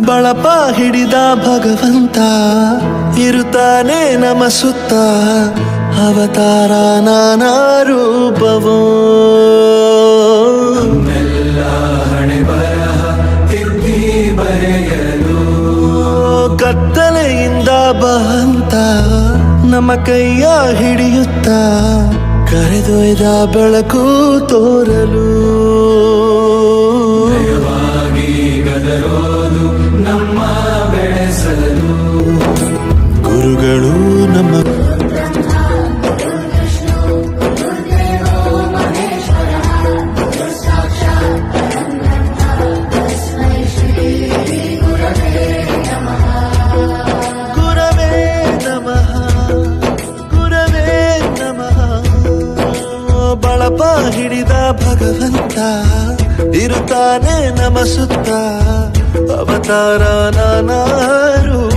ಬಳಪ ಹಿಡಿದ ಭಗವಂತ ಇರುತ್ತಾನೆ ನಮ ಸುತ್ತ ಅವತಾರ ನಾನಾ ರೂಪವೋ ಹಣೆ ಬರಹ ತಿದ್ದಿ ಬರೆಯಲು ಕತ್ತಲೆಯಿಂದ ಬಂತ ನಮ್ಮ ಕೈಯ ಹಿಡಿಯುತ್ತ ಕರೆದೊಯ್ದ ಬೆಳಕು ತೋರಲು ದಯವಾಗಿ ಗದರೋದು ನಮ್ಮ ಬೆಳೆಸಲು ಗುರುಗಳು ನಮ್ಮ ಬಳಪ ಹಿಡಿದ ಭಗವಂತ ಇರುತ್ತಾನೆ ನಮ ಸುತ್ತ ಅವತಾರ ನಾನಾ ರೂಪ